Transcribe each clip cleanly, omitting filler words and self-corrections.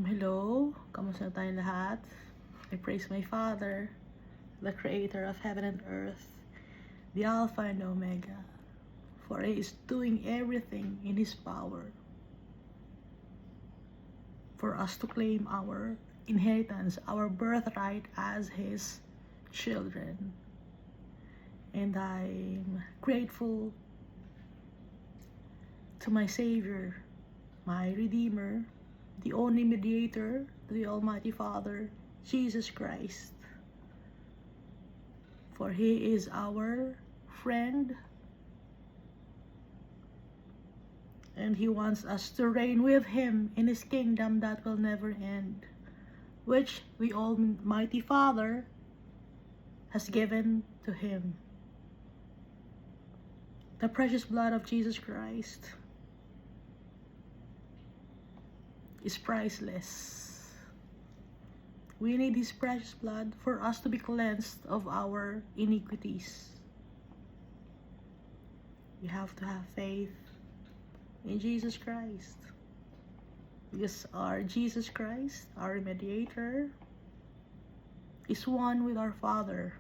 Hello, kamusta tayong lahat? I praise my Father, the Creator of heaven and earth, the Alpha and Omega, for He is doing everything in His power for us to claim our inheritance, our birthright as His children. And I'm grateful to my Savior, my Redeemer, the only mediator, the Almighty Father, Jesus Christ. For He is our friend, and He wants us to reign with Him in His kingdom that will never end, which the Almighty Father has given to Him. The precious blood of Jesus Christ is priceless. We need His precious blood for us to be cleansed of our iniquities. We have to have faith in Jesus Christ, because our Jesus Christ, our mediator, is one with our Father.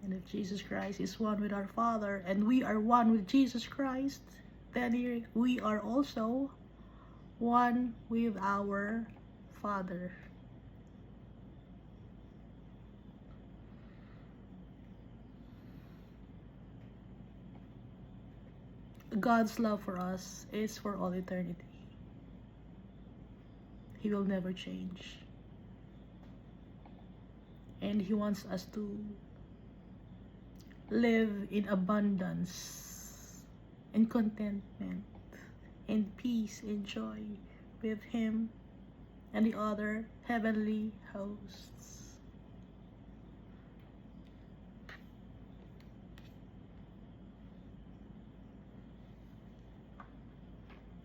And if Jesus Christ is one with our Father, and we are one with Jesus Christ, then we are also one with our Father. God's love for us is for all eternity. He will never change. And He wants us to live in abundance and contentment and peace and joy with Him and the other heavenly hosts.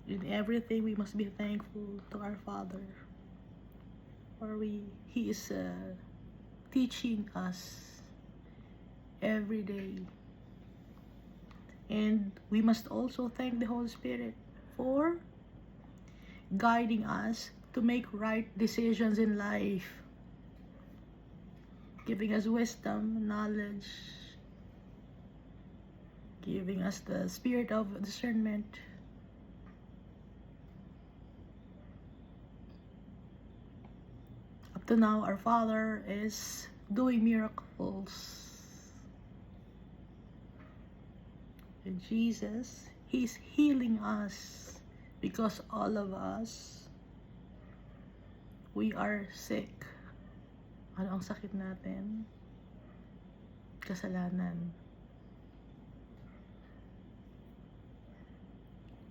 In everything, we must be thankful to our Father, for He is teaching us every day. And we must also thank the Holy Spirit for guiding us to make right decisions in life, giving us wisdom, knowledge, giving us the spirit of discernment. Up to now, our Father is doing miracles. And Jesus, He's healing us, because all of us, we are sick. Ano ang sakit natin? Kasalanan.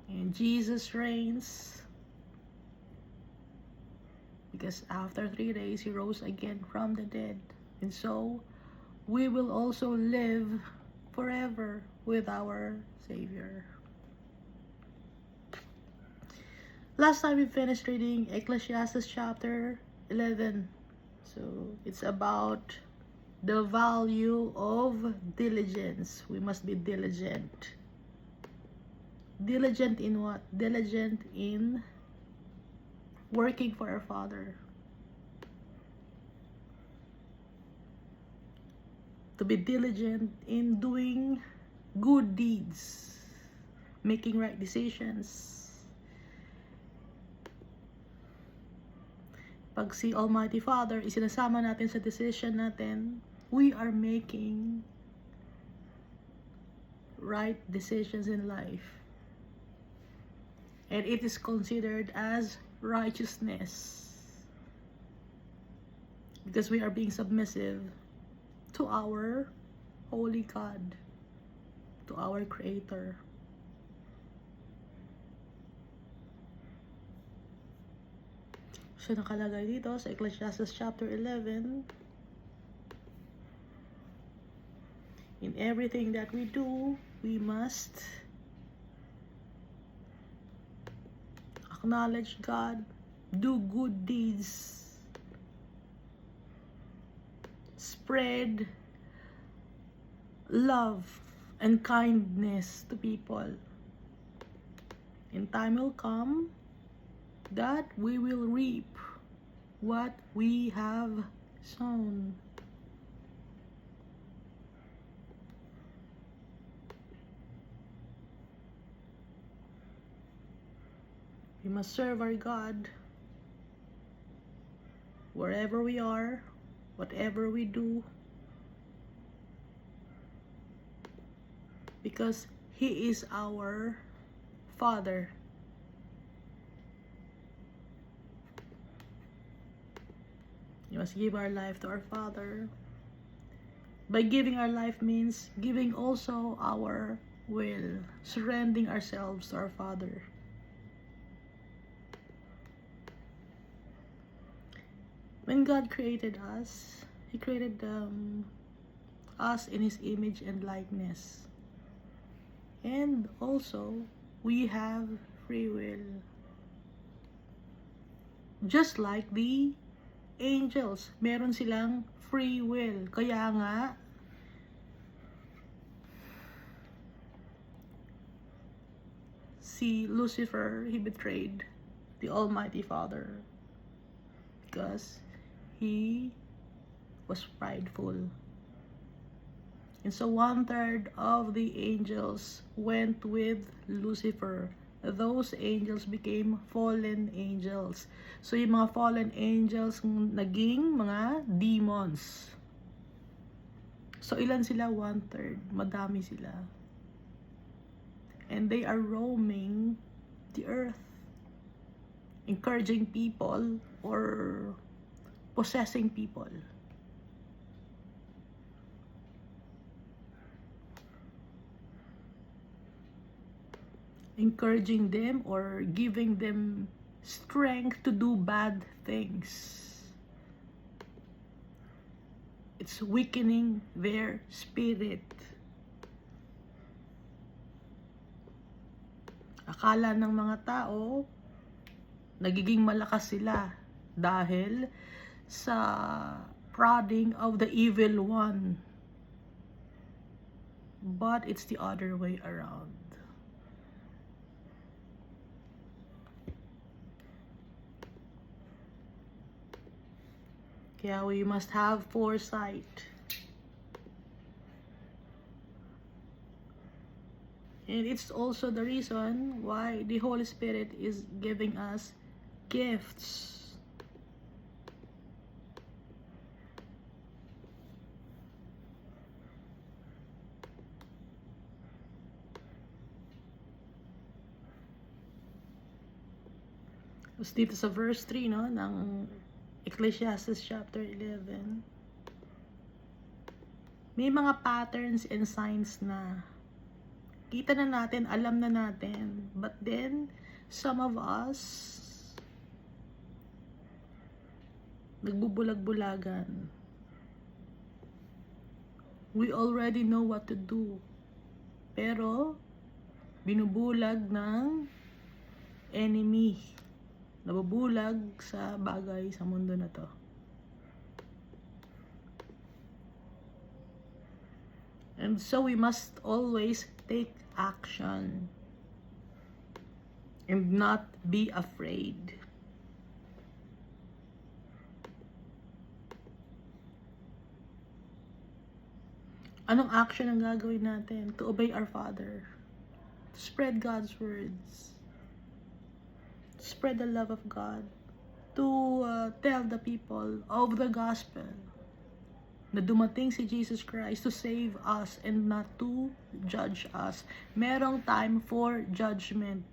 And Jesus reigns, because after 3 days He rose again from the dead. And so we will also live forever with our Savior. Last time we finished reading Ecclesiastes chapter 11. So it's about the value of diligence. We must be diligent. Diligent in what? Diligent in working for our Father. To be diligent in doing good deeds, making right decisions. Pag si Almighty Father isinasama natin sa decision natin, we are making right decisions in life. And it is considered as righteousness, because we are being submissive to our holy God, to our Creator. So nakalagay dito sa Ecclesiastes chapter 11, in everything that we do, we must acknowledge God, do good deeds, spread love and kindness to people. And time will come that we will reap what we have sown. We must serve our God wherever we are, whatever we do, because He is our Father. We must give our life to our Father. By giving our life means giving also our will, surrendering ourselves to our Father. When God created us, He created us in His image and likeness. And also, we have free will. Just like the angels, meron silang free will. Kaya nga, si Lucifer, he betrayed the Almighty Father because he was prideful. And so 1/3 of the angels went with Lucifer. Those angels became fallen angels. So yung mga fallen angels naging mga demons. So ilan sila? 1/3. Madami sila. And they are roaming the earth, encouraging people or possessing people. Encouraging them or giving them strength to do bad things. It's weakening their spirit. Akala ng mga tao, nagiging malakas sila dahil sa prodding of the evil one. But it's the other way around. Kaya we must have foresight. And it's also the reason why the Holy Spirit is giving us gifts. Tapos dito sa verse 3, no, ng Ecclesiastes chapter 11, may mga patterns and signs na kita na natin, alam na natin, but then some of us nagbubulag-bulagan. We already know what to do, pero binubulag ng enemy, nabubulag sa bagay sa mundo na to. And so we must always take action and not be afraid. Anong action ang gagawin natin? To obey our Father, to spread God's words, to spread the love of God, to tell the people of the gospel na dumating si Jesus Christ to save us and not to judge us. Merong time for judgment.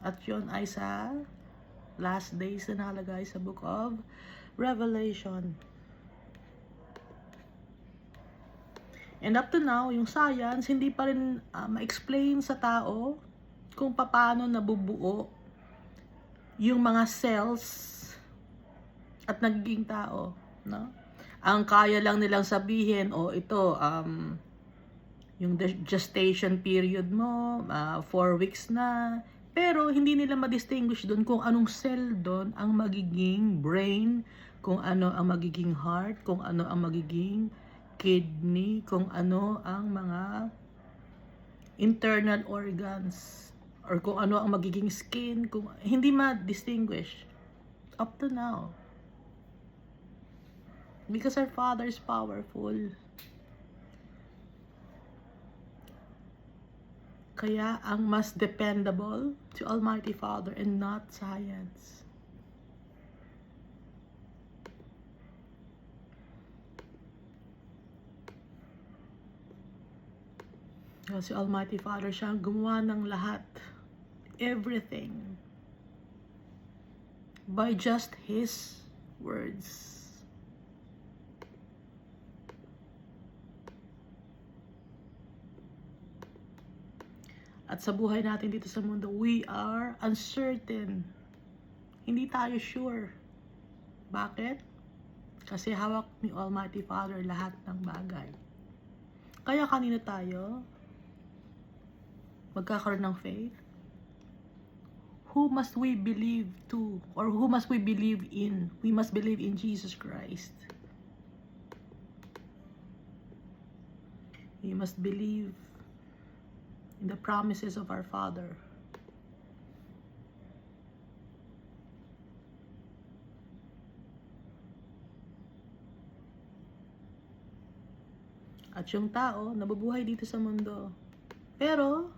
At yun ay sa last days na nakalagay sa book of Revelation. And up to now, yung science, hindi pa rin ma-explain sa tao kung paano nabubuo yung mga cells at nagiging tao, no? Ang kaya lang nilang sabihin, ito, yung gestation period mo, 4 weeks na. Pero hindi nila ma-distinguish doon kung anong cell doon ang magiging brain, kung ano ang magiging heart, kung ano ang magiging kidney, kung ano ang mga internal organs or kung ano ang magiging skin, kung hindi ma-distinguish up to now. Because our Father is powerful. Kaya ang mas dependable to Almighty Father and not science. Kasi Almighty Father siya ang gumawa ng lahat. Everything. By just His words. At sa buhay natin dito sa mundo, we are uncertain. Hindi tayo sure. Bakit? Kasi hawak ni Almighty Father lahat ng bagay. Kaya kanina tayo magkakaroon ng faith? Who must we believe to? Or who must we believe in? We must believe in Jesus Christ. We must believe in the promises of our Father. At yung tao, nabubuhay dito sa mundo. Pero,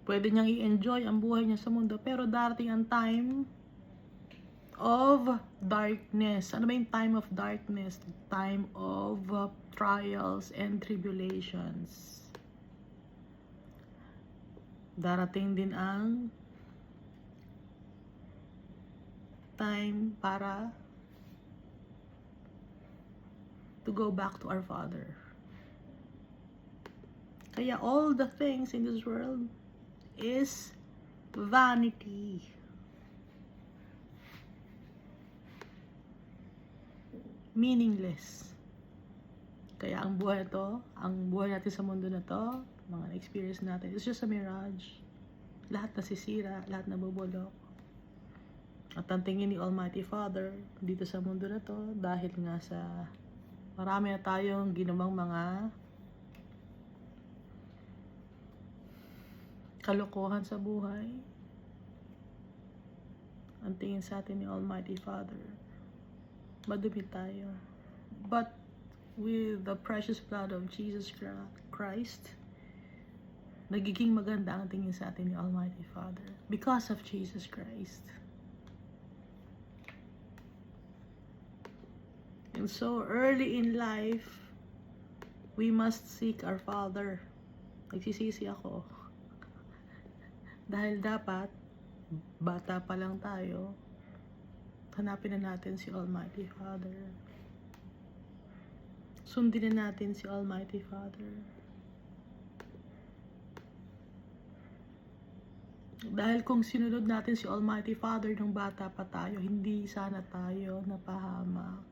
pwede niyang i-enjoy ang buhay niya sa mundo. Pero darating ang time of darkness. Ano ba yung time of darkness? Time of trials and tribulations. Darating din ang time para to go back to our Father. Kaya all the things in this world is vanity. Meaningless. Kaya ang buhay natin sa mundo na to, mga experience natin, it's just a mirage. Lahat nasisira, lahat nabubulok. At ang tingin ni Almighty Father dito sa mundo na to, dahil nga sa marami na tayong ginawang mga kalokohan sa buhay, ang tingin sa atin ni Almighty Father, madumi tayo. But with the precious blood of Jesus Christ, nagiging maganda ang tingin sa atin ni Almighty Father because of Jesus Christ. And so early in life, we must seek our Father. Nagsisisi ako. Dahil dapat, bata pa lang tayo, hanapin na natin si Almighty Father. Sundin na natin si Almighty Father. Dahil kung sinunod natin si Almighty Father nung bata pa tayo, hindi sana tayo napahamak.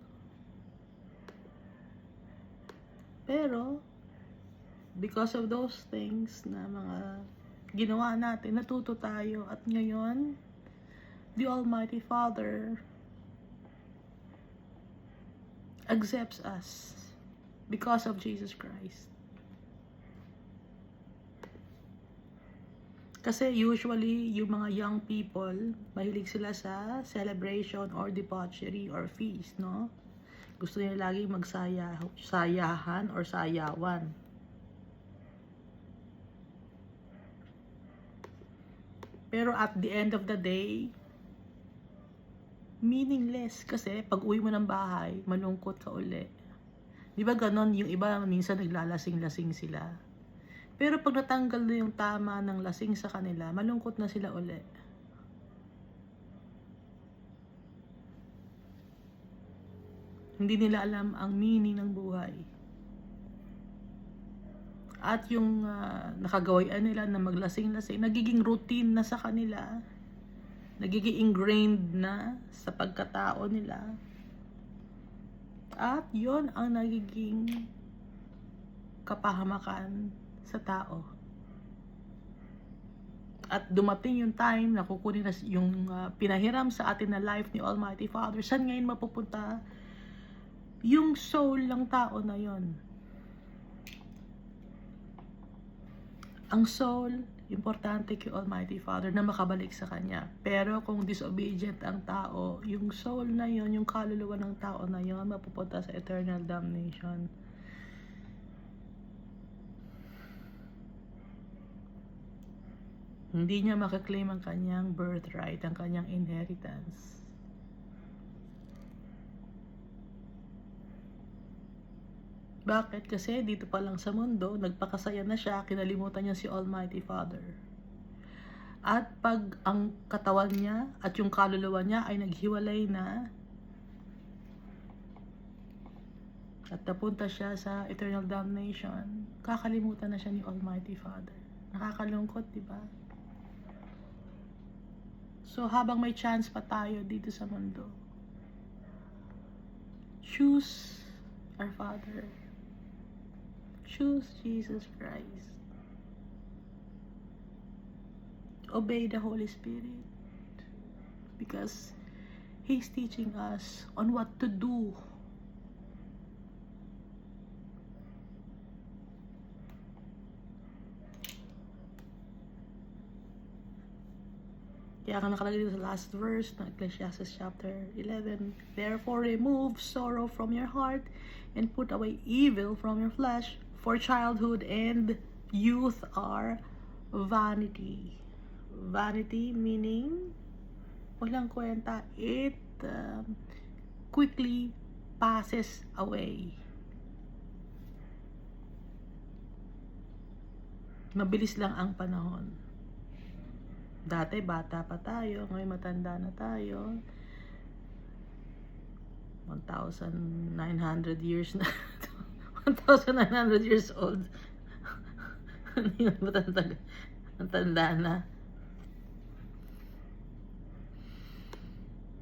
Pero, because of those things na mga ginawa natin, natuto tayo. At ngayon, the Almighty Father accepts us because of Jesus Christ. Kasi usually, yung mga young people, mahilig sila sa celebration or debauchery or feast, no? Gusto nila laging magsayahan or sayawan. Pero at the end of the day, meaningless. Kasi pag uwi mo ng bahay, malungkot ka uli. Di ba ganon? Yung iba minsan naglalasing-lasing sila. Pero pag natanggal na yung tama ng lasing sa kanila, malungkot na sila uli. Hindi nila alam ang meaning ng buhay. At yung nakagawayan nila na maglasing-lasing, nagiging routine na sa kanila. Nagiging ingrained na sa pagkatao nila. At yon ang nagiging kapahamakan sa tao. At dumating yung time na kukunin na yung pinahiram sa atin na life ni Almighty Father. Saan ngayon mapupunta yung soul ng tao na yon? Ang soul, importante kay Almighty Father na makabalik sa Kanya. Pero kung disobedient ang tao, yung soul na yon, yung kaluluwa ng tao na yon, mapupunta sa eternal damnation. Hindi niya makaklaim ang kanyang birthright, ang kanyang inheritance. Bakit? Kasi dito pa lang sa mundo, nagpakasaya na siya, kinalimutan niya si Almighty Father. At pag ang katawan niya at yung kaluluwa niya ay naghiwalay na, at napunta siya sa eternal damnation, kakalimutan na siya ni Almighty Father. Nakakalungkot, di ba? So, habang may chance pa tayo dito sa mundo, choose our Father. Choose Jesus Christ. Obey the Holy Spirit. Because He's teaching us on what to do. Kaya ang nakalagay dito sa last verse ng Ecclesiastes chapter 11, therefore remove sorrow from your heart and put away evil from your flesh, for childhood and youth are vanity. Vanity meaning walang kwenta. It quickly passes away. Mabilis lang ang panahon. Dati bata pa tayo, ngayon matanda na tayo. 1,900 years na. 1,900 years old. Hindi na matanda na.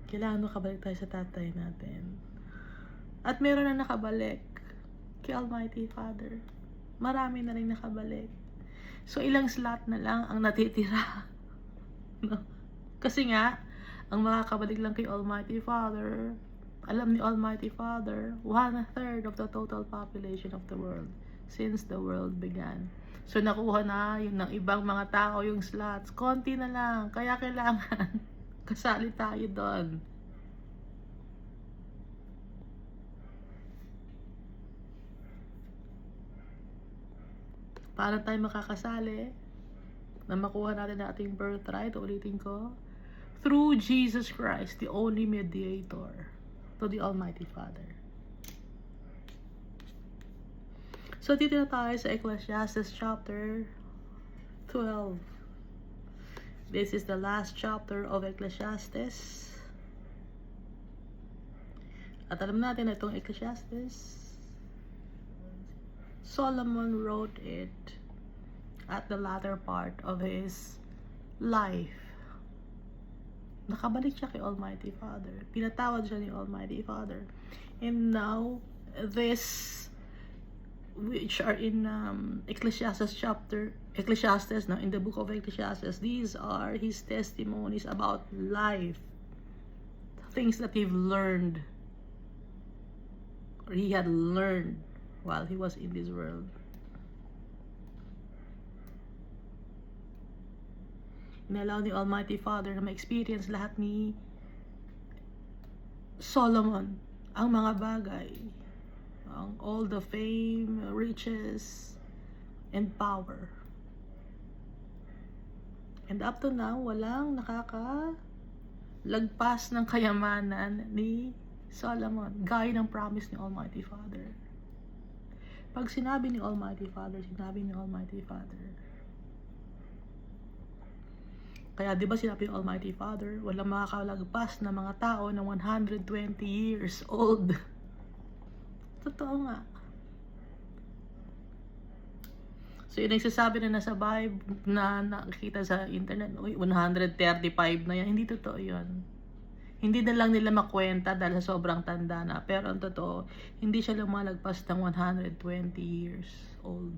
Kailangan makabalik tayo sa tatay natin. At meron na nakabalik kay Almighty Father. Marami na rin nakabalik. So ilang slot na lang ang natitira. No? Kasi nga, ang makakabalik lang kay Almighty Father, alam ni Almighty Father, 1/3 of the total population of the world since the world began. So nakuha na yung ng ibang mga tao yung slots. Konti na lang. Kaya kailangan kasali tayo doon. Para tayo makakasali na makuha natin na ating birthright, ulitin ko, through Jesus Christ, the only mediator to the Almighty Father. So, dito na tayo sa Ecclesiastes chapter 12. This is the last chapter of Ecclesiastes. At alam natin na itong Ecclesiastes, Solomon wrote it at the latter part of his life. Nakabalik siya kay Almighty Father. Pinatawad siya ni Almighty Father. And now, this, which are in Ecclesiastes, now in the book of Ecclesiastes, these are his testimonies about life. Things that he've learned, or he had learned while he was in this world. Inalaw ni Almighty Father na ma-experience lahat ni Solomon ang mga bagay, all the fame, riches, and power. And up to now, walang nakakalagpas ng kayamanan ni Solomon, gaya ng promise ni Almighty Father. Pag sinabi ni Almighty Father, kaya di ba sinabi ng Almighty Father, walang makakalagpas na mga tao na 120 years old. Totoo nga. So yun nagsasabi na nasa Bible, na nakikita sa internet, 135 na yan. Hindi totoo yun. Hindi na lang nila makwenta dahil sa sobrang tanda na. Pero ang totoo, hindi siya lumalagpas ng 120 years old.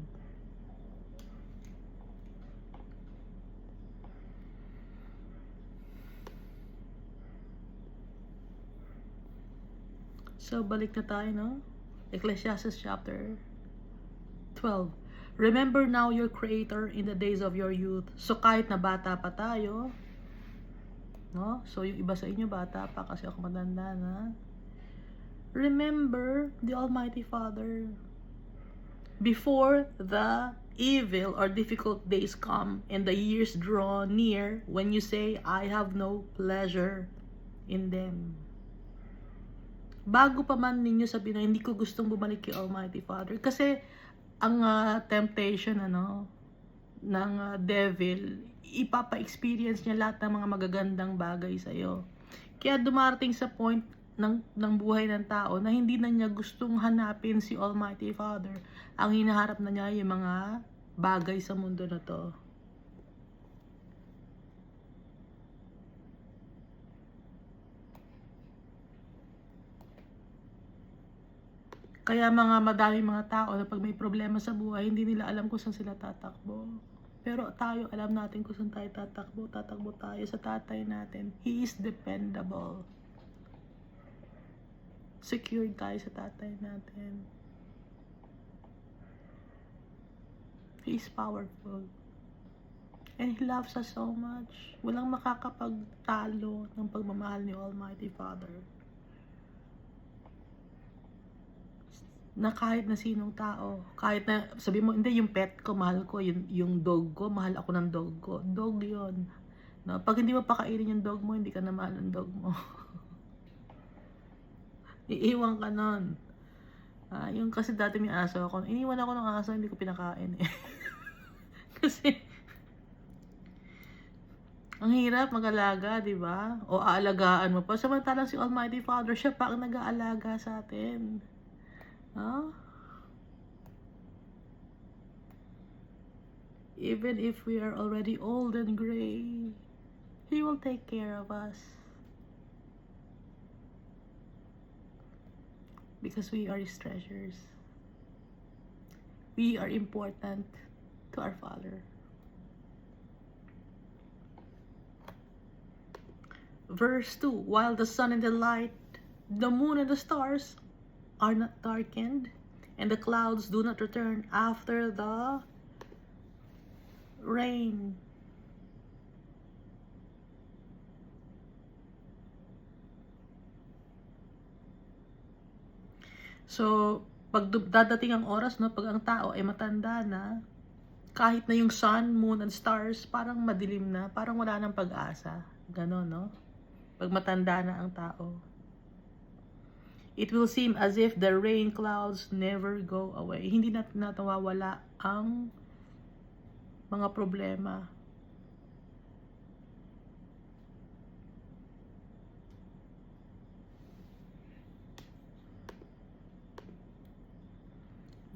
So, balik na tayo, no? Ecclesiastes chapter 12. Remember now your Creator in the days of your youth. So kahit na bata pa tayo, no? So yung iba sa inyo bata pa kasi ako matanda na. Remember the Almighty Father before the evil or difficult days come and the years draw near when you say, I have no pleasure in them. Bago pa man ninyo sabihin na hindi ko gustong bumalik kay Almighty Father. Kasi ang temptation ng devil, ipapa-experience niya lahat ng mga magagandang bagay sa'yo. Kaya dumarating sa point ng buhay ng tao na hindi na niya gustong hanapin si Almighty Father. Ang hinaharap na niya yung mga bagay sa mundo na to. Kaya madaming mga tao na pag may problema sa buhay, hindi nila alam kung saan sila tatakbo. Pero tayo, alam natin kung saan tayo tatakbo. Tatakbo tayo sa tatay natin. He is dependable. Secured tayo sa tatay natin. He is powerful. And He loves us so much. Walang makakapagtalo ng pagmamahal ni Almighty Father. Na kahit na sinong tao, kahit na sabi mo, hindi, yung pet ko, mahal ko, yung dog ko, mahal ako ng dog ko. Dog yon. No? Pag hindi mo pakainin yung dog mo, hindi ka na mahal ng dog mo. Iiwan ka nun. Yung kasi dati may aso ako, iniwan ako ng aso, hindi ko pinakain eh. Kasi, ang hirap mag-alaga, di ba? O aalagaan mo pa. Samantalang si Almighty Father, siya pa ang nag-aalaga sa atin. Huh? Even if we are already old and gray, He will take care of us. Because we are His treasures. We are important to our Father. Verse 2, while the sun and the light, the moon and the stars are not darkened, and the clouds do not return after the rain. So, pag dadating ang oras, no, pag ang tao ay matanda na, kahit na yung sun, moon, and stars, parang madilim na, parang wala nang pag-asa. Ganon, no? Pag matanda na ang tao. It will seem as if the rain clouds never go away. Hindi na natawawala ang mga problema.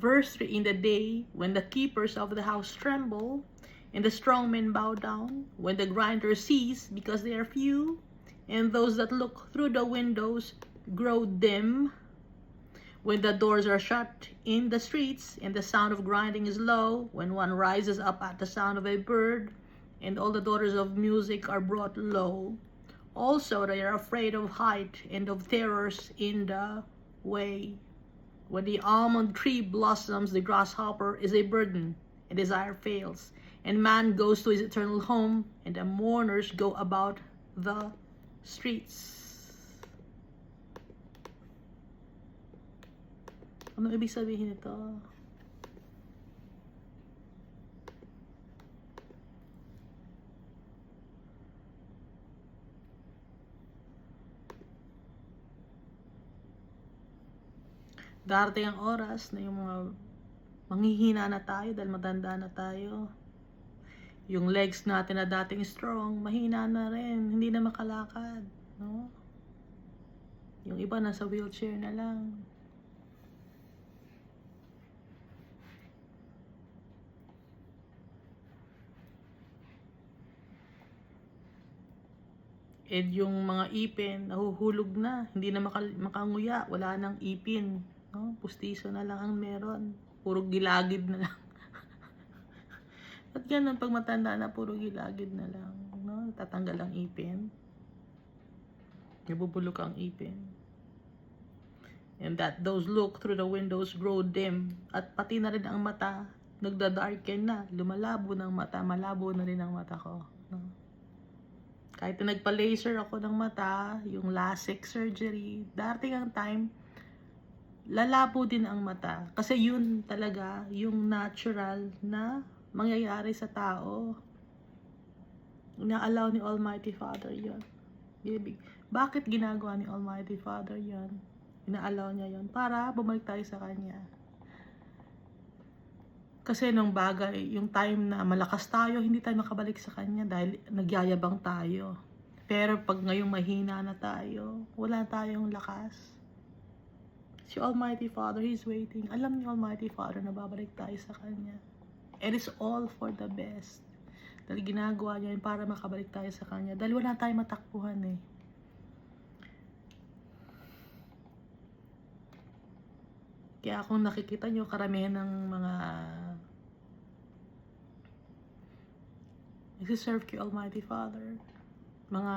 Verse 3, in the day when the keepers of the house tremble, and the strong men bow down, when the grinders cease because they are few, and those that look through the windows grow dim, when the doors are shut in the streets and the sound of grinding is low, when one rises up at the sound of a bird and all the daughters of music are brought low, also they are afraid of height and of terrors in the way. When the almond tree blossoms, the grasshopper is a burden and desire fails, and man goes to his eternal home, and the mourners go about the streets. Ano ibig sabihin nito? Darating ang oras na yung mga manghihina na tayo dahil matanda na tayo. Yung legs natin na dating strong, mahina na rin, hindi na makalakad, no? Yung iba nasa wheelchair na lang. And yung mga ipin, nahuhulog na. Hindi na makanguya. Wala nang ipin. No? Pustiso na lang ang meron. Puro gilagid na lang. At ganun, pag matanda na, puro gilagid na lang. No? Tatanggal ang ipin. Nabubulok ang ipin. And that those look through the windows grow dim. At pati na rin ang mata nagda-darken na, lumalabo ng mata, malabo na rin ang mata ko. No? Kahit na nagpa-laser ako ng mata, yung LASIK surgery, darating ang time, lalabo din ang mata. Kasi yun talaga, yung natural na mangyayari sa tao. Ina-allow ni Almighty Father yun. Bakit ginagawa ni Almighty Father yun? Ina-allow niya yun para bumalik tayo sa Kanya. Kasi nung bagay, yung time na malakas tayo, hindi tayo makabalik sa Kanya dahil nagyayabang tayo. Pero pag ngayong mahina na tayo, wala tayong lakas. Si Almighty Father, He's waiting. Alam ni Almighty Father na babalik tayo sa Kanya. It is all for the best. Dahil ginagawa niya yun para makabalik tayo sa Kanya. Dahil wala tayong matakbuhan eh. Kaya kung nakikita nyo, karamihan ng mga nagsiserve kay Almighty Father, mga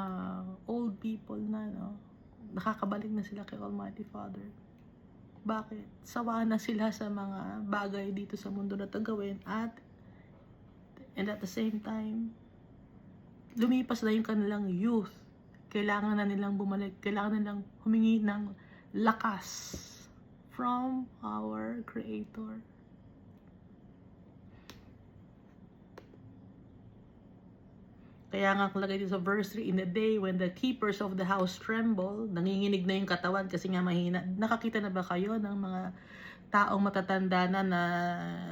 old people na, no, nakakabalik na sila kay Almighty Father. Bakit? Sawa na sila sa mga bagay dito sa mundo na ito gawin and at the same time, lumipas na yung kanilang youth. Kailangan na nilang bumalik, kailangan nilang humingi ng lakas from our Creator. Kaya nga kalagay dito sa verse 3, in the day when the keepers of the house tremble, nanginginig na yung katawan kasi nga mahina. Nakakita na ba kayo ng mga taong matatanda na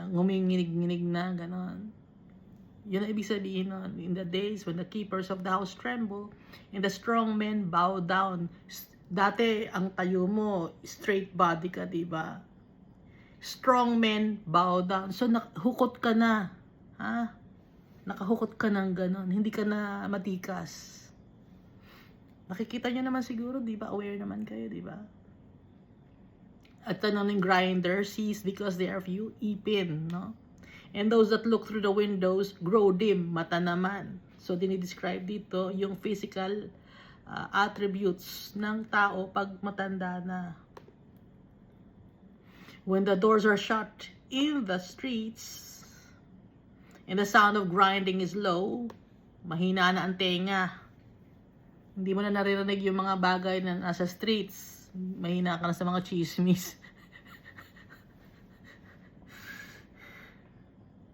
nguminginig-nginig na, gano'n? Yun ang ibig sabihin nun. In the days when the keepers of the house tremble, and the strong men bow down. Dati, ang tayo mo, straight body ka, diba? Strong men bow down. So, hukot ka na. Ha? Nakahukot ka ng ganon. Hindi ka na matikas. Nakikita nyo naman siguro, diba? Aware naman kayo, diba? At tanong ng grinder, cease because they are few, ipin, no? And those that look through the windows grow dim, mata naman. So, dinidescribe dito yung physical attributes ng tao pag matanda na. When the doors are shut in the streets, and the sound of grinding is low, mahina na ang tenga. Hindi mo na naririnig yung mga bagay na nasa streets. Mahina ka na sa mga chismis.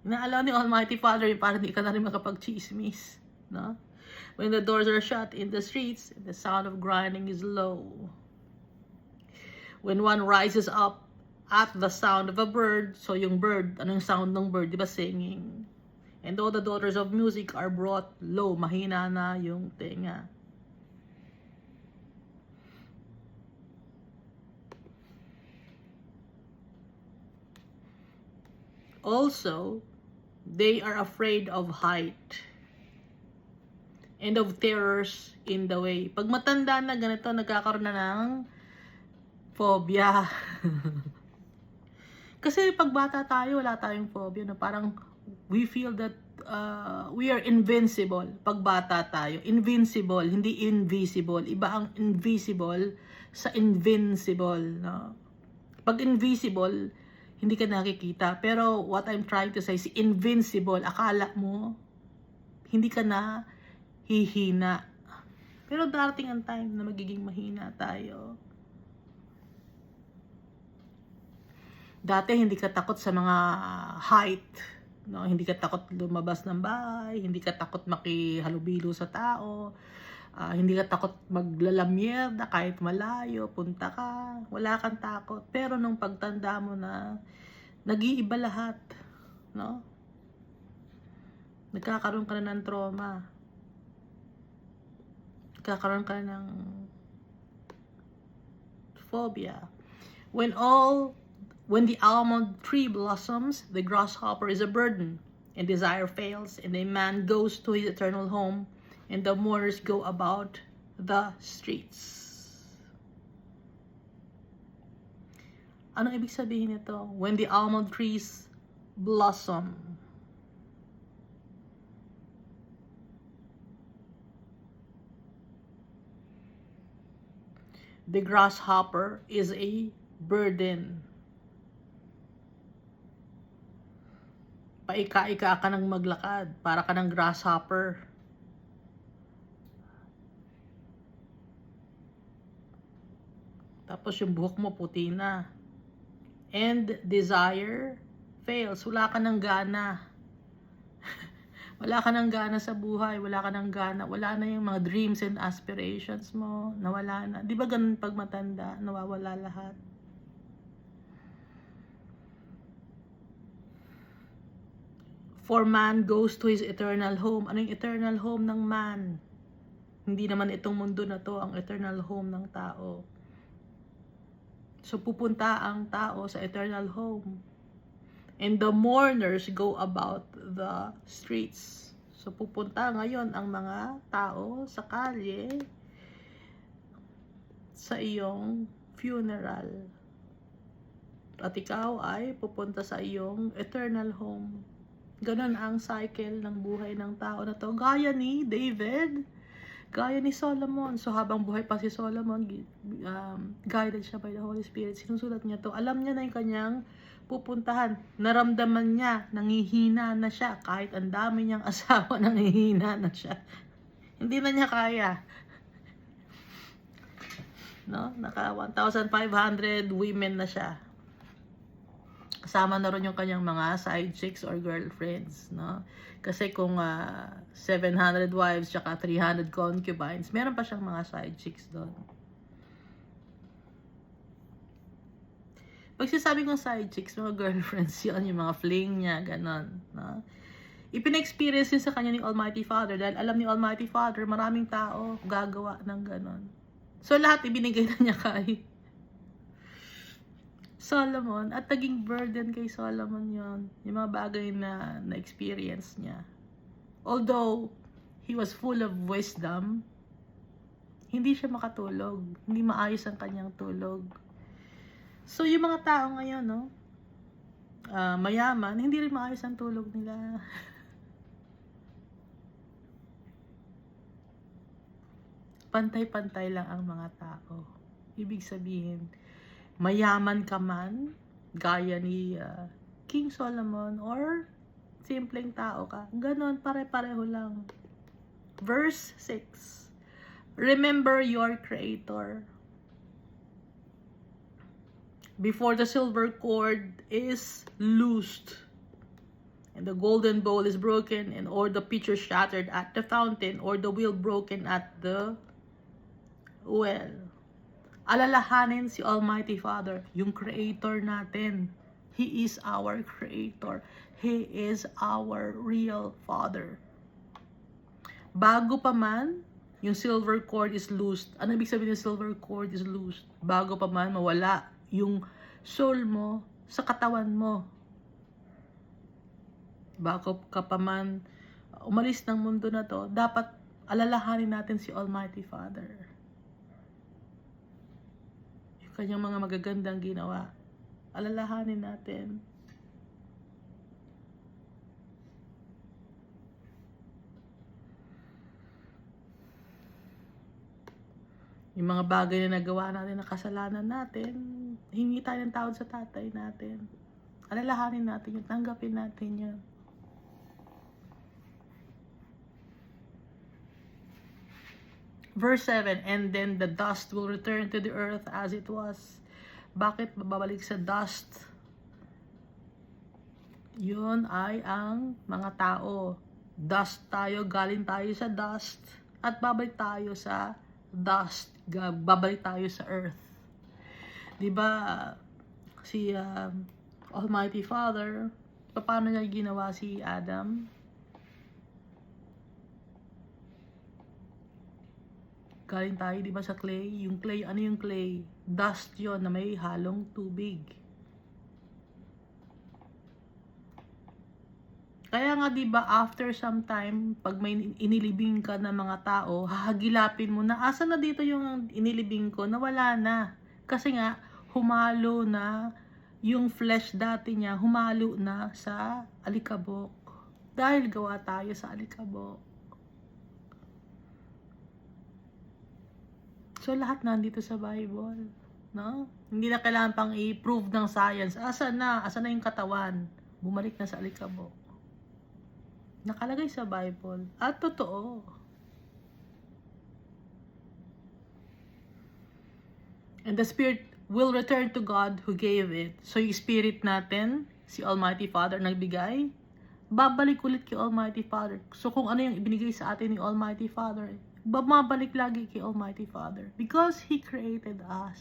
Naalala ni Almighty Father, para hindi ka na rin makapag-chismis. No? When the doors are shut in the streets, the sound of grinding is low. When one rises up at the sound of a bird, so yung bird, anong sound ng bird? Diba singing? And all the daughters of music are brought low, mahina na yung tenga. Also, they are afraid of height and of terrors in the way. Pag matanda na ganito, nagkakaroon na ng phobia. Kasi pag bata tayo, wala tayong phobia. No? Parang we feel that we are invincible. Pag bata tayo, invincible, hindi invisible. Iba ang invisible sa invincible. No? Pag invisible, hindi ka nakikita. Pero what I'm trying to say is invincible. Akala mo, hindi ka na hihina. Pero darating ang time na magiging mahina tayo. Dati hindi ka takot sa mga height. No? Hindi ka takot lumabas ng bahay. Hindi ka takot makihalubilo sa tao. Hindi ka takot maglalamyerda kahit malayo, punta ka. Wala kang takot. Pero nung pagtanda mo na, nag-iiba lahat. No? Nagkakaroon ka na ng trauma. Nagkakaroon ka na ng phobia. When the almond tree blossoms, the grasshopper is a burden, and desire fails, and a man goes to his eternal home, and the mourners go about the streets. Anong ibig sabihin nito? When the almond trees blossom. The grasshopper is a burden. paika-ika ka ng maglakad, para ka ng grasshopper. Tapos yung buhok mo puti na. And desire fails. Wala ka ng gana. Wala ka ng gana sa buhay. Wala ka ng gana. Wala na yung mga dreams and aspirations mo. Nawala na. Di ba ganun pag matanda? Nawawala lahat. For man goes to his eternal home. Ano yung eternal home ng man? Hindi naman itong mundo na to ang eternal home ng tao. So pupunta ang tao sa eternal home. And the mourners go about the streets. So pupunta ngayon ang mga tao sa kalye sa iyong funeral. At ikaw ay pupunta sa iyong eternal home. Ganon ang cycle ng buhay ng tao na to. Gaya ni David, gaya ni Solomon. So habang buhay pa si Solomon, guided siya by the Holy Spirit. Sinusulat niya to. Alam niya na yung kanyang pupuntahan. Naramdaman niya, nangihina na siya. Kahit ang dami niyang asawa, nangihina na siya. Hindi na niya kaya. No? Naka 1,500 women na siya. Kasama na rin yung kanyang mga side chicks or girlfriends, no? Kasi kung 700 wives tsaka 300 concubines, meron pa siyang mga side chicks doon. Pag sinasabi kong side chicks, mga girlfriends yun, yung mga fling niya, ganon, no? Ipina-experience yun sa kanya ni Almighty Father dahil alam ni Almighty Father, maraming tao gagawa ng ganon. So lahat ibinigay na niya kay Solomon, at naging burden kay Solomon yon, yung mga bagay na na-experience niya. Although he was full of wisdom, hindi siya makatulog, hindi maayos ang kanyang tulog. So yung mga tao ngayon, no, mayaman, hindi rin maayos ang tulog nila. Pantay-pantay lang ang mga tao. Ibig sabihin, mayaman ka man, gaya ni King Solomon, or simpleng tao ka, ganon, pare-pareho lang. Verse 6. Remember your Creator. Before the silver cord is loosed, and the golden bowl is broken, and or the pitcher shattered at the fountain, or the wheel broken at the well. Alalahanin si Almighty Father, yung Creator natin. He is our Creator. He is our real Father. Bago pa man, yung silver cord is loosed. Ano ibig sabihin ng silver cord is loosed? Bago pa man mawala yung soul mo sa katawan mo. Bago ka pa man umalis ng mundo na to, dapat alalahanin natin si Almighty Father. Kanyang mga magagandang ginawa. Alalahanin natin. Yung mga bagay na nagawa natin na kasalanan natin, hingi tayo ng tawad sa tatay natin. Alalahanin natin yun. Tanggapin natin yun. Verse 7, and then the dust will return to the earth as it was. Bakit babalik sa dust? Yun ay ang mga tao. Dust tayo, galing tayo sa dust, at babalik tayo sa dust. Babalik tayo sa earth. Diba, si Almighty Father, paano niya ginawa si Adam? Galing tayo, di ba, sa clay? Yung clay, ano yung clay? Dust yon na may halong tubig. Kaya nga, di ba, after some time, pag may inilibing ka ng mga tao, hahagilapin mo na, asa na dito yung inilibing ko? Nawala na. Kasi nga, humalo na yung flesh dati niya, humalo na sa alikabok. Dahil gawa tayo sa alikabok. So, lahat nandito sa Bible, no? Hindi na kailangan pang i-prove ng science. Asa na yung katawan? Bumalik na sa alikabok. Nakalagay sa Bible. At totoo. And the Spirit will return to God who gave it. So yung Spirit natin, si Almighty Father nagbigay, babalik ulit kay Almighty Father. So kung ano yung ibinigay sa atin ni Almighty Father, babalik lagi kay Almighty Father. Because He created us.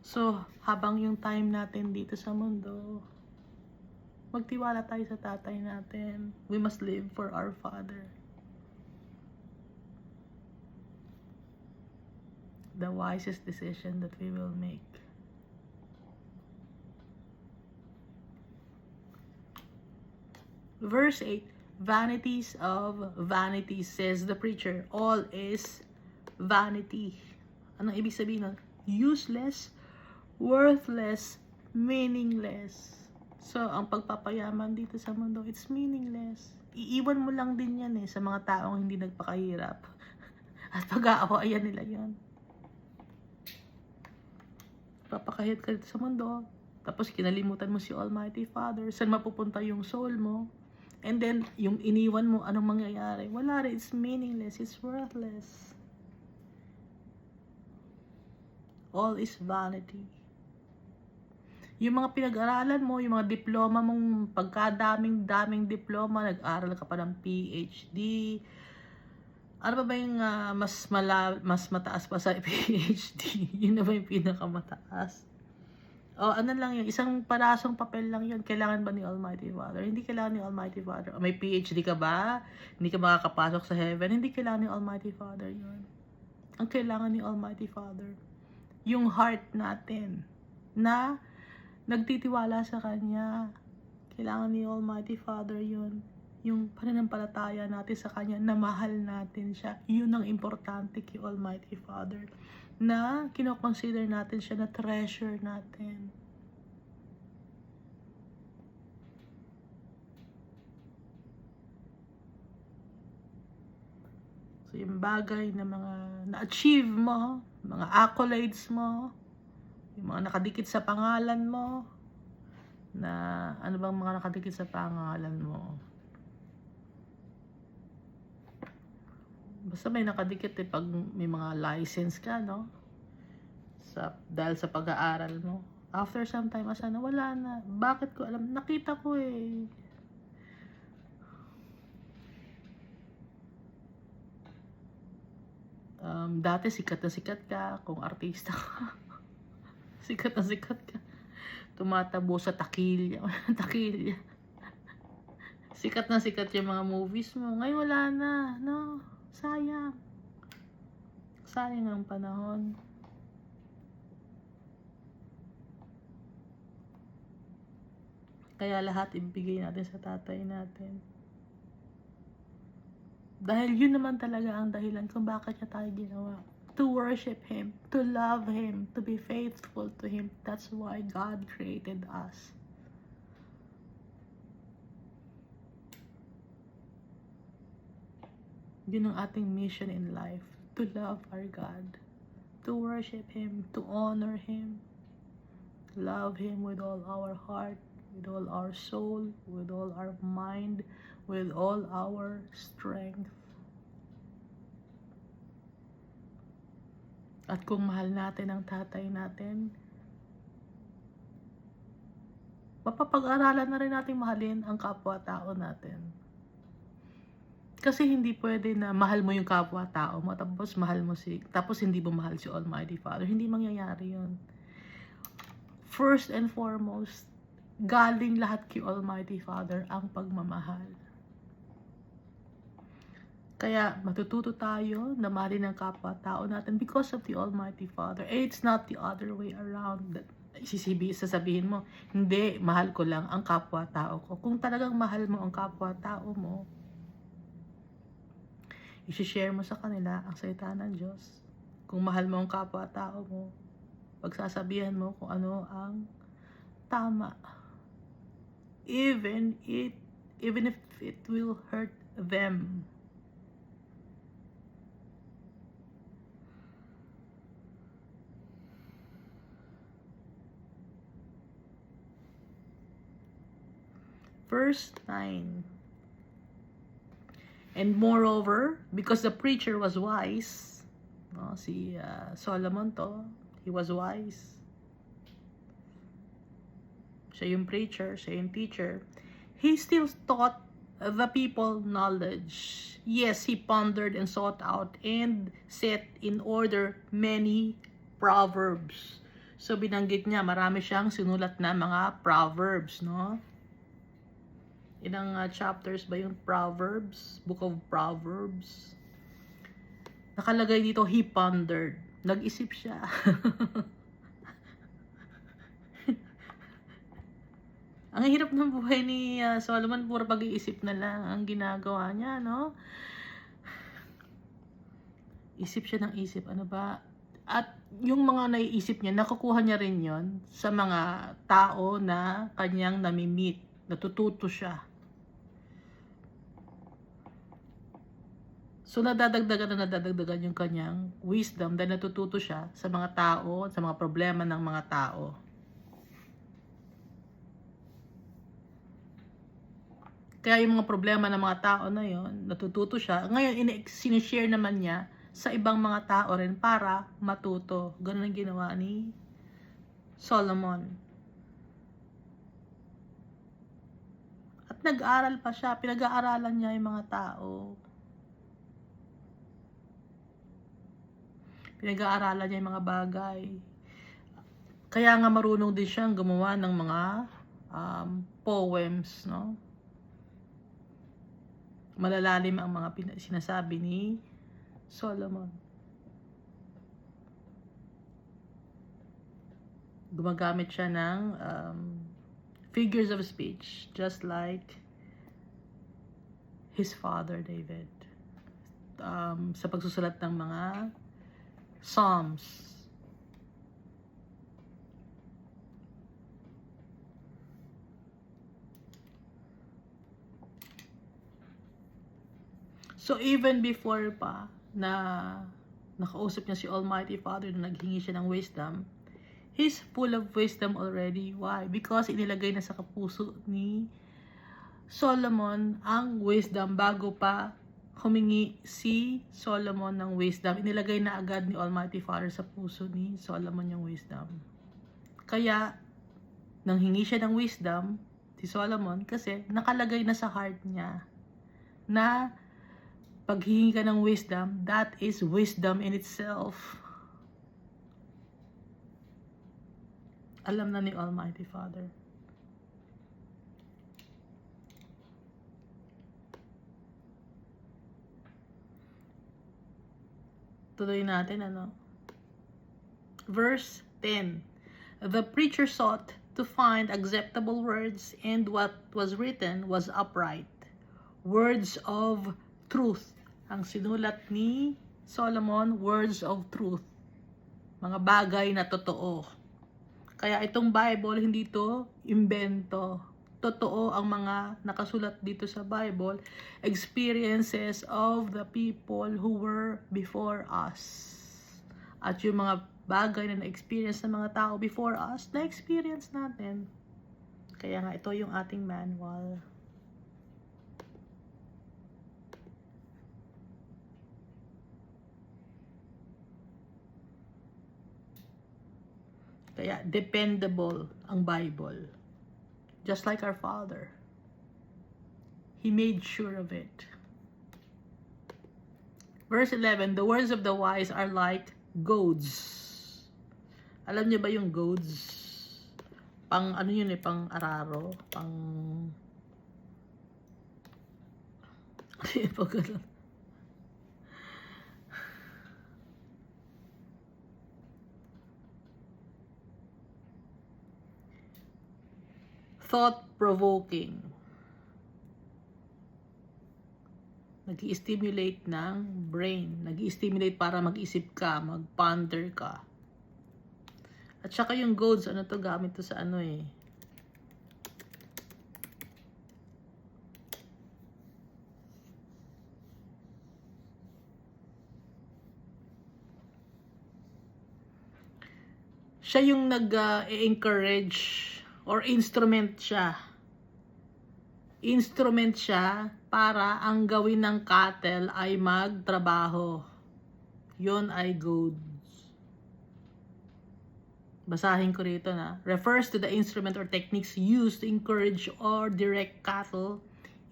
So, habang yung time natin dito sa mundo, magtiwala tayo sa tatay natin. We must live for our Father. The wisest decision that we will make. Verse 8, vanities of vanities, says the preacher. All is vanity. Anong ibig sabihin nun? Useless, worthless, meaningless. So, ang pagpapayaman dito sa mundo, it's meaningless. Iiwan mo lang din yan sa mga taong hindi nagpakahirap. At pag-aawayan nila yan. Papakahit ka sa mundo, tapos kinalimutan mo si Almighty Father, saan mapupunta yung soul mo, and then, yung iniwan mo, anong mangyayari? Wala rin, it's meaningless, it's worthless. All is vanity. Yung mga pinag-aralan mo, yung mga diploma mong pagkadaming diploma, nag-aral ka pa ng PhD, ano ba yung mas mataas pa sa PhD? Yun na ba yung pinakamataas? O ano lang yun, isang parasong papel lang yun. Kailangan ba ni Almighty Father? Hindi kailangan ni Almighty Father. May PhD ka ba? Hindi ka makakapasok sa heaven? Hindi kailangan ni Almighty Father yun. Ang kailangan ni Almighty Father, yung heart natin na nagtitiwala sa Kanya. Kailangan ni Almighty Father yun. Yung pananampalataya natin sa Kanya, na mahal natin siya. Yun ang importante kay Almighty Father. Na kinoconsider natin siya, na treasure natin. So yung bagay na mga na-achieve mo, mga accolades mo, yung mga nakadikit sa pangalan mo, na ano bang mga nakadikit sa pangalan mo? Basta may nakadikit pag may mga license ka, no? Dahil sa pag-aaral mo. After some time, na wala na. Bakit ko alam? Nakita ko dati sikat na sikat ka, kung artista ka. Sikat na sikat ka. Tumatabo sa takilya. Takilya. Sikat na sikat yung mga movies mo. Ngayon wala na, no? Sayang. Sayang ang panahon. Kaya lahat ibigay natin sa tatay natin. Dahil yun naman talaga ang dahilan kung bakit niya tayo ginawa. To worship Him, to love Him, to be faithful to Him. That's why God created us. Yun ang ating mission in life. To love our God. To worship Him. To honor Him. Love Him with all our heart, with all our soul, with all our mind, with all our strength. At kung mahal natin ang tatay natin, mapapag-aralan na rin natin mahalin ang kapwa-tao natin. Kasi hindi pwede na mahal mo yung kapwa-tao mo, tapos tapos hindi mo mahal si Almighty Father. Hindi mangyayari yun. First and foremost, galing lahat kay Almighty Father ang pagmamahal. Kaya matututo tayo na mahalin ang kapwa-tao natin because of the Almighty Father. It's not the other way around. Sasabihin mo, hindi, mahal ko lang ang kapwa-tao ko. Kung talagang mahal mo ang kapwa-tao mo, i-share mo sa kanila ang salita ng Diyos. Kung mahal mo ang kapwa-tao mo, pagsasabihan mo kung ano ang tama. Even if it will hurt them. verse 9. And moreover, because the preacher was wise, no, si Solomon to, he was wise. Siya yung preacher, siya yung teacher. He still taught the people knowledge. Yes, he pondered and sought out and set in order many proverbs. So binanggit niya, marami siyang sinulat na mga proverbs, no? Ilang chapters ba yung Proverbs? Book of Proverbs. Nakalagay dito, he pondered. Nag-isip siya. Ang hirap ng buhay ni Solomon, puro pag-iisip na lang ang ginagawa niya, no? Isip siya ng isip, ano ba? At yung mga naiisip niya, nakukuha niya rin yon sa mga tao na kanyang nami-meet. Natututo siya. So, nadadagdagan yung kanyang wisdom dahil natututo siya sa mga tao, sa mga problema ng mga tao. Kaya yung mga problema ng mga tao na yon, natututo siya. Ngayon, sinishare naman niya sa ibang mga tao rin para matuto. Ganun ang ginawa ni Solomon. At nag-aral pa siya. Pinag-aaralan niya yung mga tao. Pinag-aaralan niya yung mga bagay. Kaya nga marunong din siyang gumawa ng mga poems, no? Malalalim ang mga sinasabi ni Solomon. Gumagamit siya ng figures of speech, just like his father David. Sa pagsusulat ng mga Psalms. So even before pa na nakausap niya si Almighty Father na naghingi siya ng wisdom, he's full of wisdom already. Why? Because inilagay na sa kapuso ni Solomon ang wisdom bago pa humingi si Solomon ng wisdom. Inilagay na agad ni Almighty Father sa puso ni Solomon yung wisdom. Kaya nang hingi siya ng wisdom si Solomon kasi nakalagay na sa heart niya na paghingi ka ng wisdom, that is wisdom in itself. Alam na ni Almighty Father. Tuloy natin, ano? Verse 10. The preacher sought to find acceptable words, and what was written was upright. Words of truth. Ang sinulat ni Solomon, words of truth. Mga bagay na totoo. Kaya itong Bible, hindi to imbento. Totoo ang mga nakasulat dito sa Bible, experiences of the people who were before us. At yung mga bagay na na-experience ng mga tao before us, na-experience natin. Kaya nga, ito yung ating manual. Kaya dependable ang Bible. Just like our Father. He made sure of it. Verse 11, the words of the wise are like goads. Alam niyo ba yung goads? Pang ano yun eh, pang araro, pang thought-provoking. Nag-i-stimulate ng brain. Nag-i-stimulate para mag-isip ka, mag-ponder ka. At saka yung goads, ano to, gamit to sa ano eh. Siya yung nag-encourage or instrument siya instrument siya para ang gawin ng cattle ay magtrabaho. Yon ay goods. Basahin ko rito na. Refers to the instrument or techniques used to encourage or direct cattle,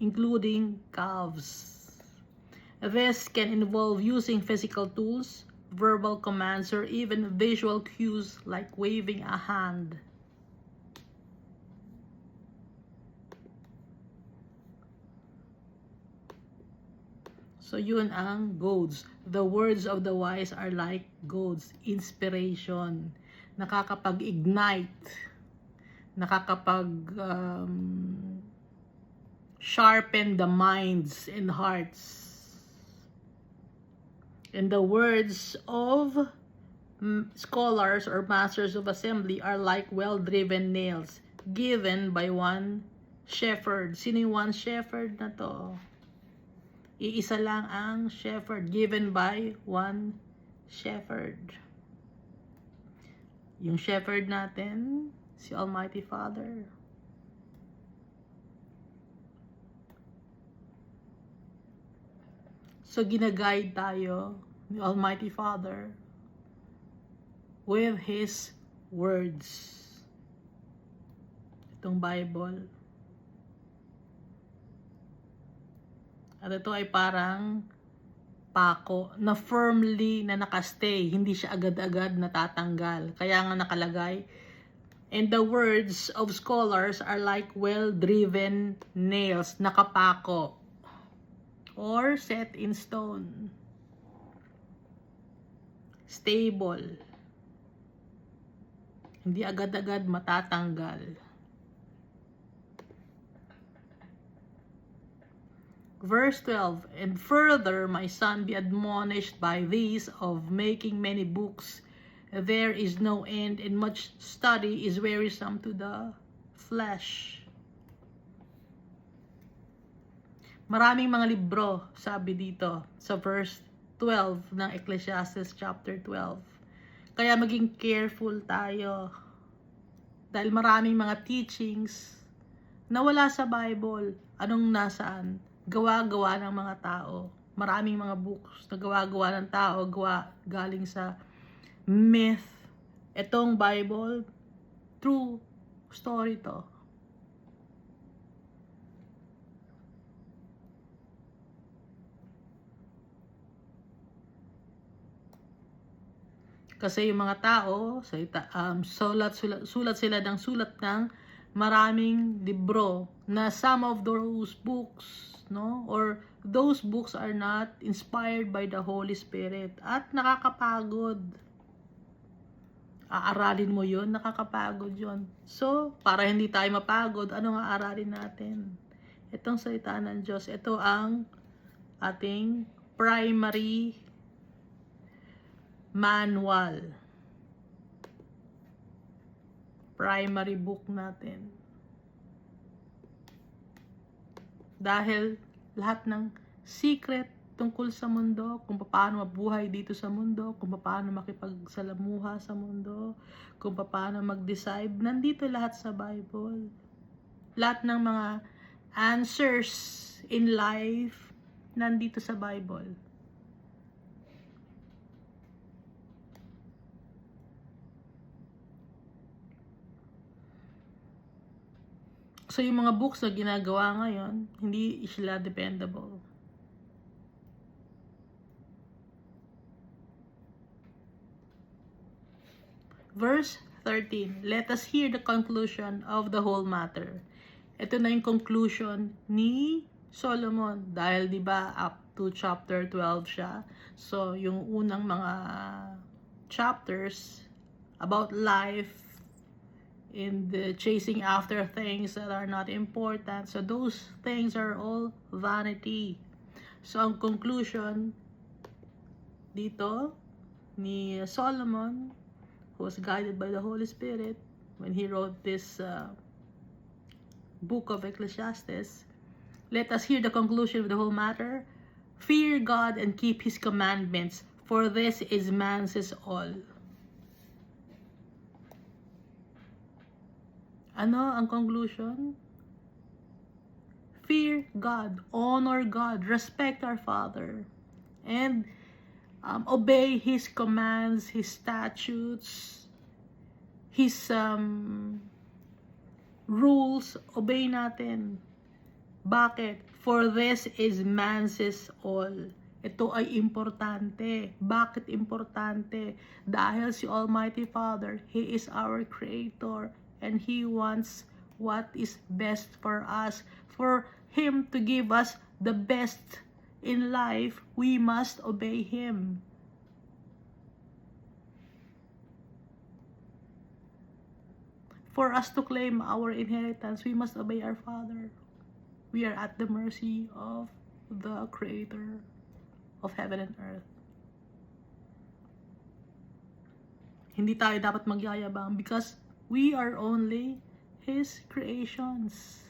including calves. This can involve using physical tools, verbal commands, or even visual cues like waving a hand. So yun ang goads. The words of the wise are like goads. Inspiration. Nakakapag-ignite. Sharpen the minds and hearts. And the words of scholars or masters of assembly are like well-driven nails given by one shepherd. Sino yung one shepherd na to? Iisa lang ang shepherd, given by one shepherd. Yung shepherd natin, si Almighty Father. So, ginaguide tayo ni Almighty Father with His words. Itong Bible. At ito ay parang pako na firmly na nakastay. Hindi siya agad-agad natatanggal. Kaya nga nakalagay, and the words of scholars are like well-driven nails, nakapako, or set in stone. Stable. Hindi agad-agad matatanggal. Verse 12, and further, my son, be admonished by these of making many books. There is no end, and much study is wearisome to the flesh. Maraming mga libro, sabi dito, sa verse 12 ng Ecclesiastes chapter 12. Kaya maging careful tayo. Dahil maraming mga teachings na wala sa Bible. Anong nasaan? Gawa-gawa ng mga tao. Maraming mga books na gawa-gawa ng tao, galing sa myth. Itong Bible, true story to. Kasi yung mga tao, sulat sila ng maraming libro na some of those books, no, or those books are not inspired by the Holy Spirit at nakakapagod. Aaralin mo yun, nakakapagod yun. So, para hindi tayo mapagod, ano nga aralin natin? Itong salita ng Diyos, ito ang ating primary manual. Primary book natin. Dahil lahat ng secret tungkol sa mundo, kung paano mabuhay dito sa mundo, kung paano makipagsalamuha sa mundo, kung paano mag-decide, nandito lahat sa Bible. Lahat ng mga answers in life, nandito sa Bible. So, yung mga books na ginagawa ngayon, hindi sila dependable. Verse 13, let us hear the conclusion of the whole matter. Ito na yung conclusion ni Solomon. Dahil, di ba, up to chapter 12 siya. So, yung unang mga chapters about life, in the chasing after things that are not important. So those things are all vanity. So ang conclusion dito ni Solomon, who was guided by the Holy Spirit when he wrote this book of Ecclesiastes, let us hear the conclusion of the whole matter. Fear God and keep His commandments, for this is man's all. Ano ang conclusion? fear God, honor God, respect our Father, and obey His commands, His statutes, His rules, obey natin. Bakit? For this is man's all. Ito ay importante. Bakit importante? Dahil si Almighty Father, He is our Creator, and He wants what is best for us. For Him to give us the best in life, we must obey Him. For us to claim our inheritance, we must obey our Father. We are at the mercy of the Creator of heaven and earth. Hindi tayo dapat magyayabang because we are only His creations.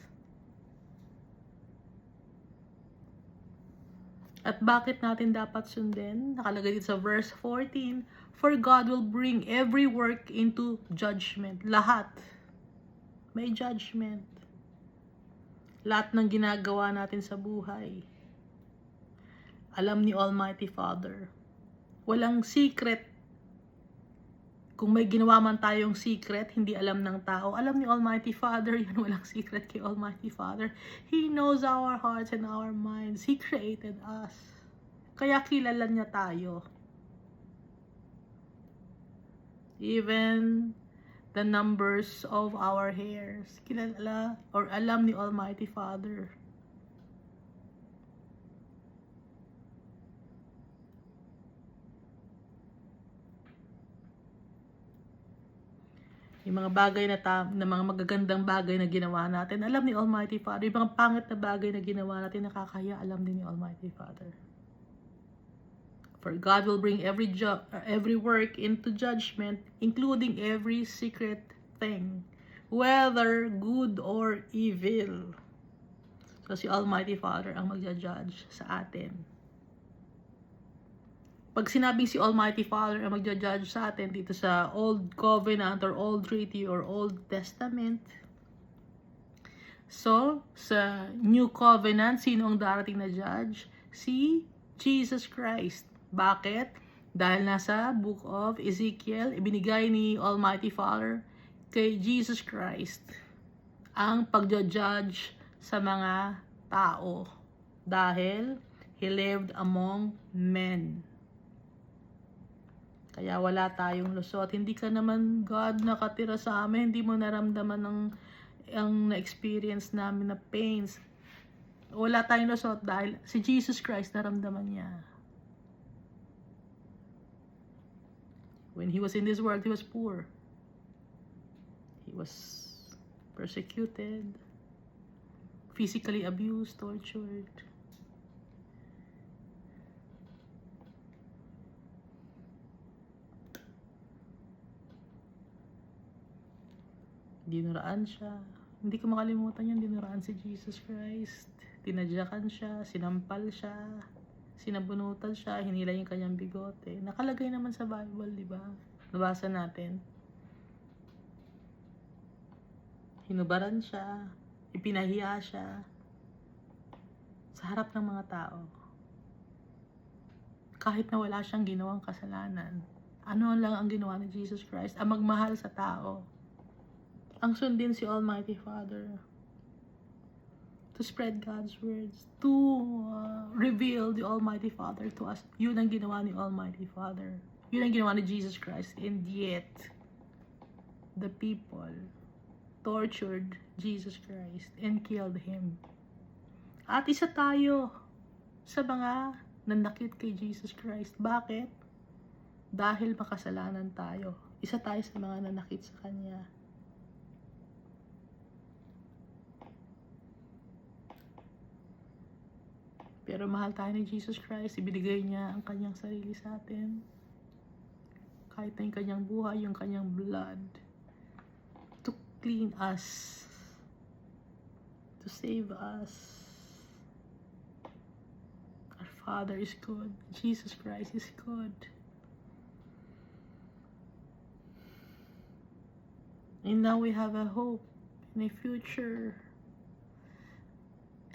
At bakit natin dapat sundin? Nakalagay dito sa verse 14, for God will bring every work into judgment. Lahat. May judgment. Lahat ng ginagawa natin sa buhay. Alam ni Almighty Father. Walang secret. Kung may ginawa man tayong secret, hindi alam ng tao. Alam ni Almighty Father, yan walang secret kay Almighty Father. He knows our hearts and our minds. He created us. Kaya kilala niya tayo. Even the numbers of our hairs. Kilala or alam ni Almighty Father. Yung mga bagay na mga magagandang bagay na ginawa natin, alam ni Almighty Father. Yung mga pangit na bagay na ginawa natin, nakakaya, alam din ni Almighty Father. For God will bring every work into judgment, including every secret thing, whether good or evil. So si Almighty Father ang magja-judge sa atin. Pag sinabing si Almighty Father ang magja-judge sa atin dito sa Old Covenant or Old Treaty or Old Testament, so sa New Covenant, sino ang darating na judge? Si Jesus Christ. Bakit? Dahil nasa Book of Ezekiel, ibinigay ni Almighty Father kay Jesus Christ ang pagja-judge sa mga tao. Dahil He lived among men. Kaya wala tayong lusot. Hindi ka naman God nakatira sa amin. Hindi mo naramdaman ang na-experience namin na pains. Wala tayong lusot dahil si Jesus Christ naramdaman niya. When He was in this world, He was poor. He was persecuted, physically abused, tortured. Dinuraan siya. Hindi ko makalimutan yun, dinuraan si Jesus Christ. Tinadyakan siya, sinampal siya, sinabunutan siya, hinila yung kanyang bigote. Nakalagay naman sa Bible, di ba? Nabasa natin. Hinubaran siya, ipinahiya siya sa harap ng mga tao. Kahit na wala siyang ginawang kasalanan. Ano lang ang ginawa ni Jesus Christ? Ang magmahal sa tao. Ang sundin si Almighty Father. To spread God's words. To reveal the Almighty Father to us. Yun ang ginawa ni Almighty Father. Yun ang ginawa ni Jesus Christ. And yet, the people tortured Jesus Christ and killed Him. At isa tayo sa mga nanakit kay Jesus Christ. Bakit? Dahil makasalanan tayo. Isa tayo sa mga nanakit sa Kanya. Pero mahal tayo ni Jesus Christ. Ibinigay niya ang kanyang sarili sa atin. Kahit na yung kanyang buhay, yung kanyang blood. To clean us. To save us. Our Father is good. Jesus Christ is good. And now we have a hope and a future.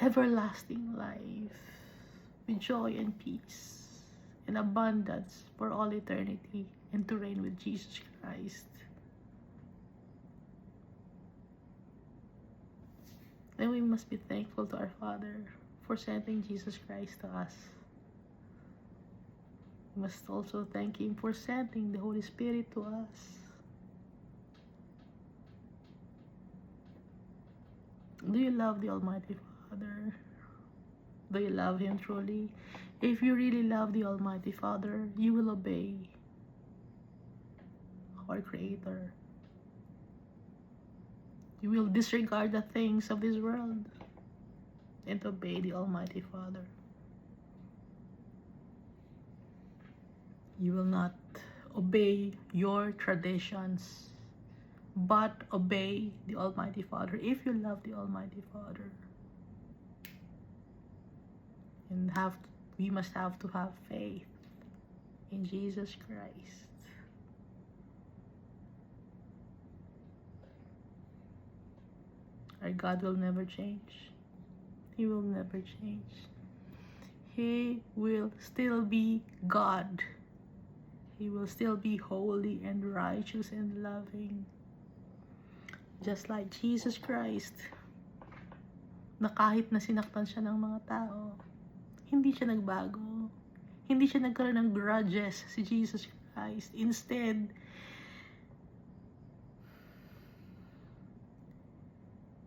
everlasting life with joy and peace and abundance for all eternity, and to reign with Jesus Christ. Then we must be thankful to our Father for sending Jesus Christ to us. We must also thank Him for sending the Holy Spirit to us. Do you love the Almighty Father? Do you love Him truly? If you really love the Almighty Father, you will obey our Creator. You will disregard the things of this world and obey the Almighty Father. You will not obey your traditions, but obey the Almighty Father if you love the Almighty Father. And we must have to have faith in Jesus Christ. Our God will never change. He will never change. He will still be God. He will still be holy and righteous and loving. Just like Jesus Christ, na kahit na sinaktan siya ng mga tao, hindi siya nagbago. Hindi siya nagkaroon ng grudges si Jesus Christ. Instead,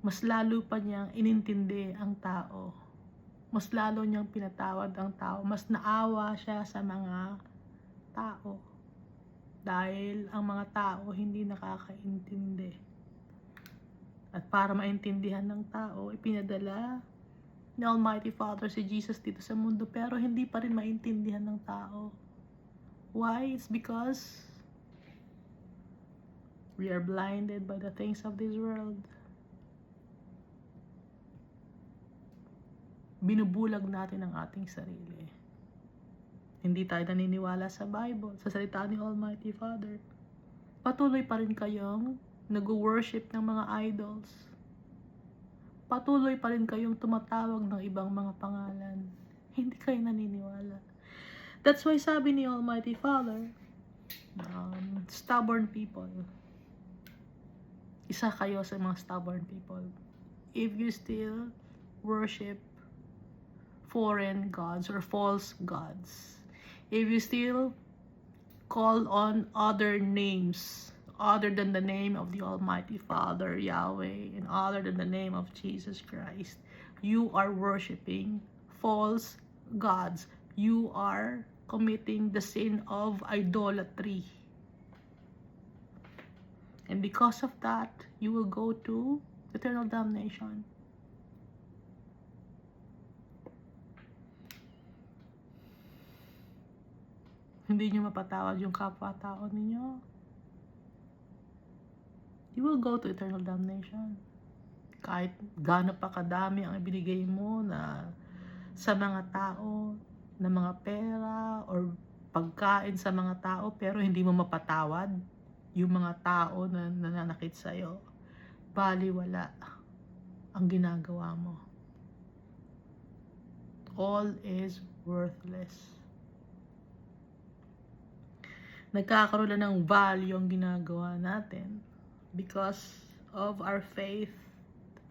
mas lalo pa niyang inintindi ang tao. Mas lalo niyang pinatawad ang tao. Mas naawa siya sa mga tao. Dahil ang mga tao hindi nakakaintindi. At para maintindihan ng tao, ipinadala ni Almighty Father si Jesus dito sa mundo, pero hindi pa rin maintindihan ng tao. Why? It's because we are blinded by the things of this world. Binubulag natin ang ating sarili. Hindi tayo naniniwala sa Bible, sa salita ni Almighty Father. Patuloy pa rin kayong nag-worship ng mga idols. Patuloy pa rin kayong tumatawag ng ibang mga pangalan. Hindi kayo naniniwala. That's why sabi ni Almighty Father, stubborn people. Isa kayo sa mga stubborn people. If you still worship foreign gods or false gods, if you still call on other names other than the name of the Almighty Father, Yahweh, and other than the name of Jesus Christ, you are worshiping false gods. You are committing the sin of idolatry. And because of that, you will go to eternal damnation. Hindi nyo mapatawad yung kapwa-tao ninyo, you will go to eternal damnation. Kahit gaano pa kadami ang ibinigay mo na sa mga tao, na mga pera or pagkain sa mga tao, pero hindi mo mapatawad yung mga tao na nananakit sa'yo, baliwala ang ginagawa mo. All is worthless. Nagkakaroon na ng value ang ginagawa natin because of our faith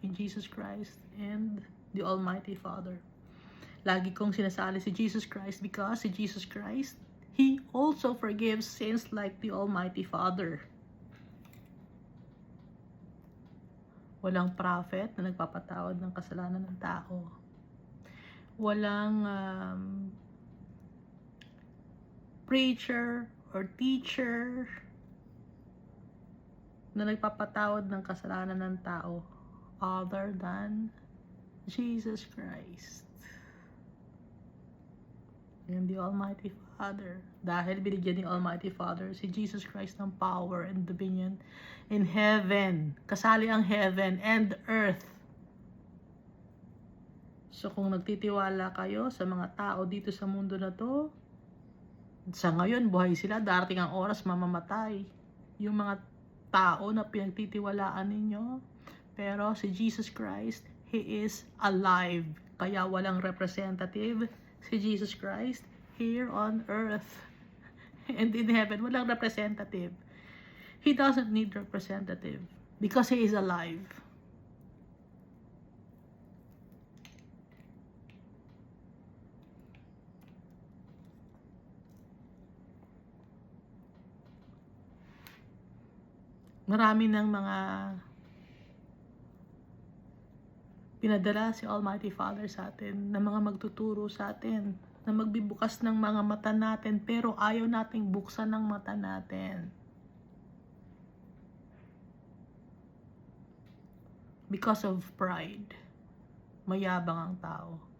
in Jesus Christ and the Almighty Father. Lagi kong sinasali si Jesus Christ because si Jesus Christ, He also forgives sins like the Almighty Father. Walang prophet na nagpapatawad ng kasalanan ng tao. Walang preacher or teacher na nagpapatawad ng kasalanan ng tao other than Jesus Christ and the Almighty Father. Dahil binigyan ni Almighty Father si Jesus Christ ng power and dominion in heaven. Kasali ang heaven and earth. So kung nagtitiwala kayo sa mga tao dito sa mundo na to, sa ngayon buhay sila, darating ang oras mamamatay yung mga tao na pinagtitiwalaan ninyo, pero si Jesus Christ, He is alive. Kaya walang representative si Jesus Christ here on earth. And in heaven, walang representative. He doesn't need representative because He is alive. Marami ng mga pinadala si Almighty Father sa atin, na mga magtuturo sa atin, na magbibukas ng mga mata natin, pero ayaw nating buksan ng mata natin. Because of pride. Mayabang ang tao.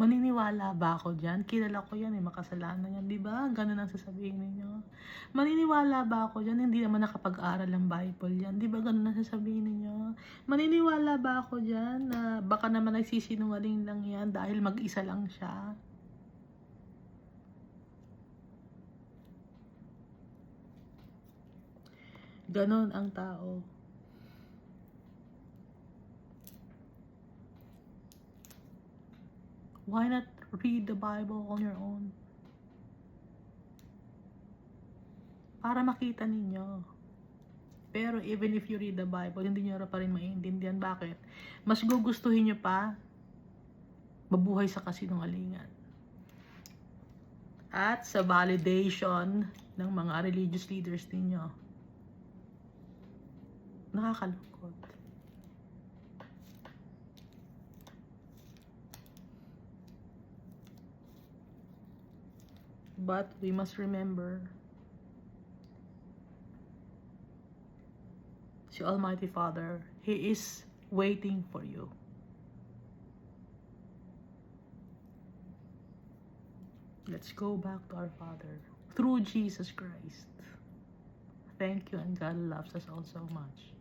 Maniniwala ba ako dyan? Kilala ko yan, makasalanan yan. Diba? Ganun ang sasabihin ninyo. Maniniwala ba ako dyan? Hindi naman nakapag-aral ng Bible yan. Diba? Ganun ang sasabihin ninyo. Maniniwala ba ako dyan na baka naman nagsisinungaling lang yan dahil mag-isa lang siya? Ganun ang tao. Why not read the Bible on your own? Para makita ninyo. Pero even if you read the Bible, hindi nyo pa rin maintindihan. Bakit? Mas gugustuhin nyo pa mabuhay sa kasinungalingan. At sa validation ng mga religious leaders ninyo. Nakakalungkot. But we must remember, si Almighty Father, He is waiting for you. Let's go back to our Father through Jesus Christ. Thank you, and God loves us all so much.